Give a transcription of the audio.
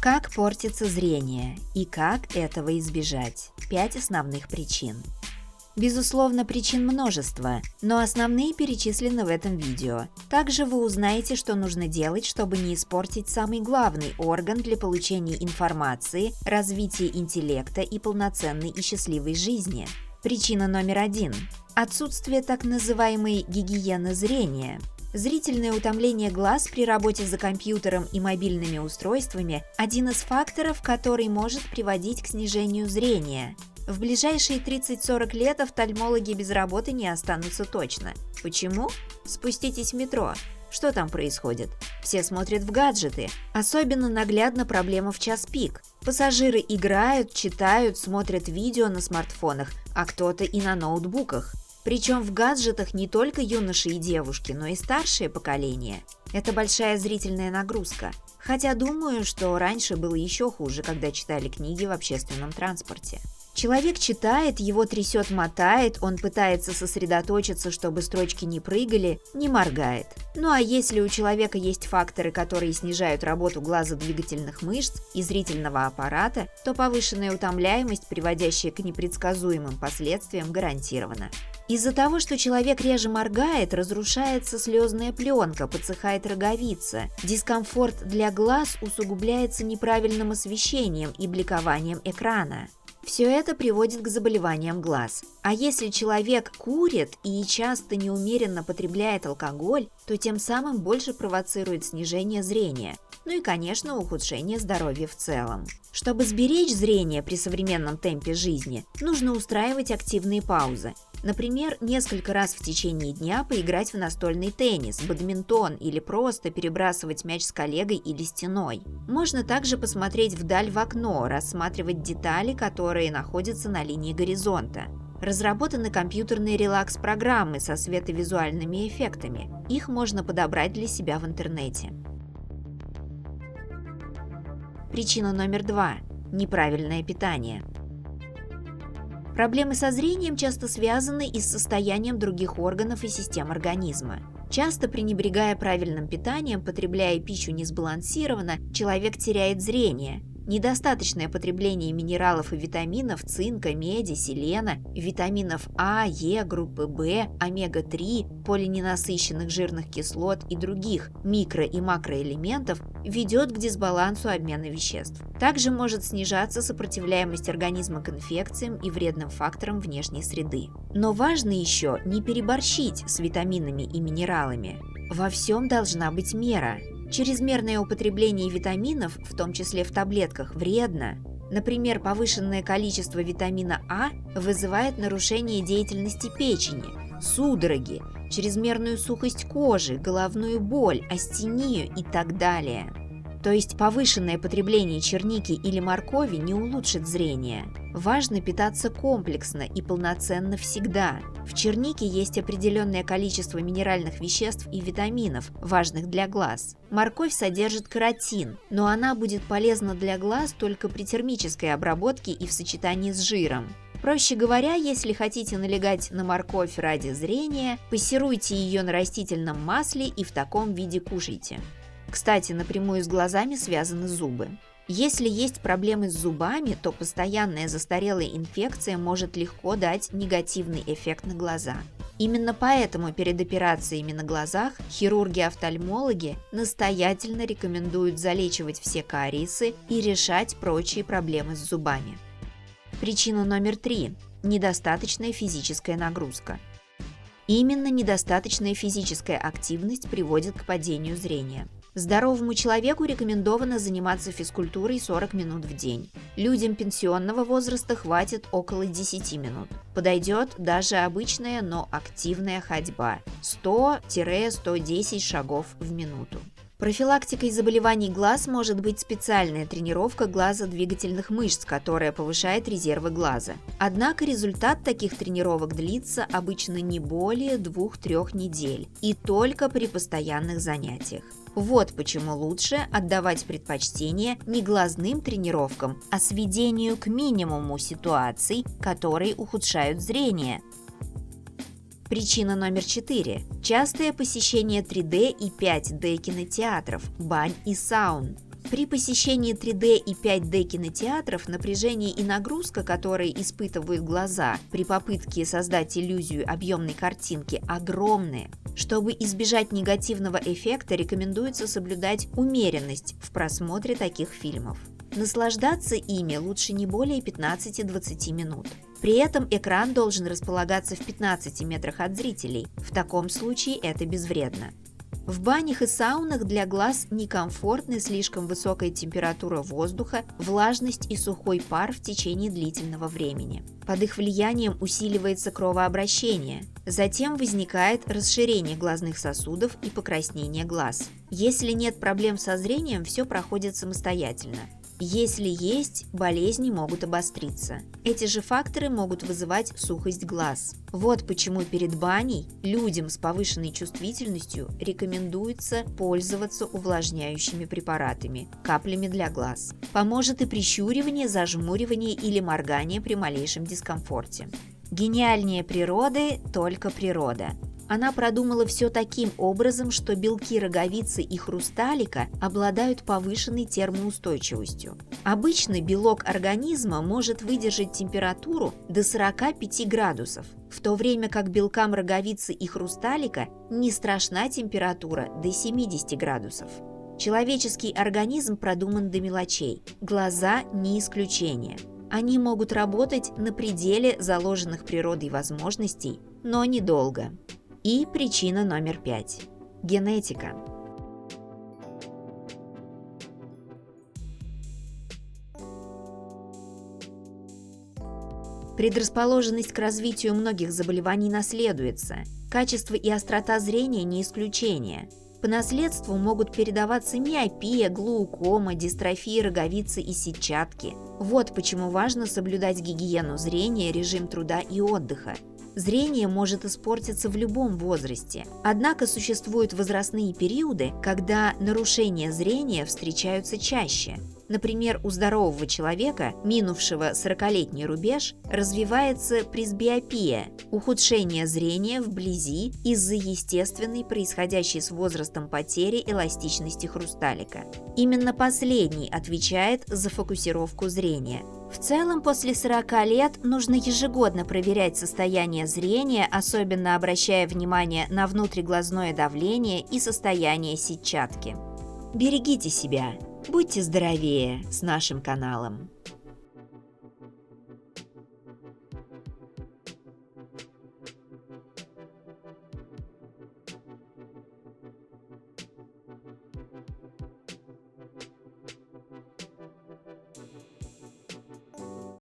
Как портится зрение и как этого избежать? 5 основных причин. Безусловно, причин множество, но основные перечислены в этом видео. Также вы узнаете, что нужно делать, чтобы не испортить самый главный орган для получения информации, развития интеллекта и полноценной и счастливой жизни. Причина номер 1. Отсутствие так называемой гигиены зрения. Зрительное утомление глаз при работе за компьютером и мобильными устройствами – один из факторов, который может приводить к снижению зрения. В ближайшие 30-40 лет офтальмологи без работы не останутся точно. Почему? Спуститесь в метро. Что там происходит? Все смотрят в гаджеты. Особенно наглядна проблема в час пик. Пассажиры играют, читают, смотрят видео на смартфонах, а кто-то и на ноутбуках. Причем в гаджетах не только юноши и девушки, но и старшее поколение. Это большая зрительная нагрузка. Хотя думаю, что раньше было еще хуже, когда читали книги в общественном транспорте. Человек читает, его трясет, мотает, он пытается сосредоточиться, чтобы строчки не прыгали, не моргает. Ну а если у человека есть факторы, которые снижают работу глазодвигательных мышц и зрительного аппарата, то повышенная утомляемость, приводящая к непредсказуемым последствиям, гарантирована. Из-за того, что человек реже моргает, разрушается слезная пленка, подсыхает роговица. Дискомфорт для глаз усугубляется неправильным освещением и бликованием экрана. Все это приводит к заболеваниям глаз. А если человек курит и часто неумеренно потребляет алкоголь, то тем самым больше провоцирует снижение зрения. Ну и, конечно, ухудшение здоровья в целом. Чтобы сберечь зрение при современном темпе жизни, нужно устраивать активные паузы. Например, несколько раз в течение дня поиграть в настольный теннис, бадминтон или просто перебрасывать мяч с коллегой или стеной. Можно также посмотреть вдаль в окно, рассматривать детали, которые находятся на линии горизонта. Разработаны компьютерные релакс-программы со световизуальными эффектами. Их можно подобрать для себя в интернете. Причина номер 2. Неправильное питание. Проблемы со зрением часто связаны и с состоянием других органов и систем организма. Часто, пренебрегая правильным питанием, потребляя пищу несбалансированно, человек теряет зрение. Недостаточное потребление минералов и витаминов, цинка, меди, селена, витаминов А, Е, группы В, омега-3, полиненасыщенных жирных кислот и других микро- и макроэлементов ведет к дисбалансу обмена веществ. Также может снижаться сопротивляемость организма к инфекциям и вредным факторам внешней среды. Но важно еще не переборщить с витаминами и минералами. Во всем должна быть мера. Чрезмерное употребление витаминов, в том числе в таблетках, вредно. Например, повышенное количество витамина А вызывает нарушение деятельности печени, судороги, чрезмерную сухость кожи, головную боль, астению и так далее. То есть повышенное потребление черники или моркови не улучшит зрение. Важно питаться комплексно и полноценно всегда. В чернике есть определенное количество минеральных веществ и витаминов, важных для глаз. Морковь содержит каротин, но она будет полезна для глаз только при термической обработке и в сочетании с жиром. Проще говоря, если хотите налегать на морковь ради зрения, пассируйте ее на растительном масле и в таком виде кушайте. Кстати, напрямую с глазами связаны зубы. Если есть проблемы с зубами, то постоянная застарелая инфекция может легко дать негативный эффект на глаза. Именно поэтому перед операциями на глазах хирурги-офтальмологи настоятельно рекомендуют залечивать все кариесы и решать прочие проблемы с зубами. Причина номер 3. Недостаточная физическая нагрузка. Именно недостаточная физическая активность приводит к падению зрения. Здоровому человеку рекомендовано заниматься физкультурой 40 минут в день. Людям пенсионного возраста хватит около 10 минут. Подойдет даже обычная, но активная ходьба – 100-110 шагов в минуту. Профилактикой заболеваний глаз может быть специальная тренировка глазодвигательных мышц, которая повышает резервы глаза. Однако результат таких тренировок длится обычно не более 2-3 недель и только при постоянных занятиях. Вот почему лучше отдавать предпочтение не глазным тренировкам, а сведению к минимуму ситуаций, которые ухудшают зрение. Причина номер 4. Частое посещение 3D и 5D кинотеатров, бань и саун. При посещении 3D и 5D кинотеатров напряжение и нагрузка, которые испытывают глаза при попытке создать иллюзию объемной картинки, огромные. Чтобы избежать негативного эффекта, рекомендуется соблюдать умеренность в просмотре таких фильмов. Наслаждаться ими лучше не более 15-20 минут. При этом экран должен располагаться в 15 метрах от зрителей. В таком случае это безвредно. В банях и саунах для глаз некомфортны слишком высокая температура воздуха, влажность и сухой пар в течение длительного времени. Под их влиянием усиливается кровообращение. Затем возникает расширение глазных сосудов и покраснение глаз. Если нет проблем со зрением, все проходит самостоятельно. Если есть, болезни могут обостриться. Эти же факторы могут вызывать сухость глаз. Вот почему перед баней людям с повышенной чувствительностью рекомендуется пользоваться увлажняющими препаратами, каплями для глаз. Поможет и прищуривание, зажмуривание или моргание при малейшем дискомфорте. Гениальнее природы только природа. Она продумала все таким образом, что белки роговицы и хрусталика обладают повышенной термоустойчивостью. Обычно белок организма может выдержать температуру до 45 градусов, в то время как белкам роговицы и хрусталика не страшна температура до 70 градусов. Человеческий организм продуман до мелочей, глаза не исключение. Они могут работать на пределе заложенных природой возможностей, но недолго. И причина номер 5. Генетика. Предрасположенность к развитию многих заболеваний наследуется. Качество и острота зрения не исключение. По наследству могут передаваться миопия, глаукома, дистрофия роговицы и сетчатки. Вот почему важно соблюдать гигиену зрения, режим труда и отдыха. Зрение может испортиться в любом возрасте, однако существуют возрастные периоды, когда нарушения зрения встречаются чаще. Например, у здорового человека, минувшего 40-летний рубеж, развивается пресбиопия – ухудшение зрения вблизи из-за естественной, происходящей с возрастом потери эластичности хрусталика. Именно последний отвечает за фокусировку зрения. В целом, после 40 лет нужно ежегодно проверять состояние зрения, особенно обращая внимание на внутриглазное давление и состояние сетчатки. Берегите себя! Будьте здоровее с нашим каналом!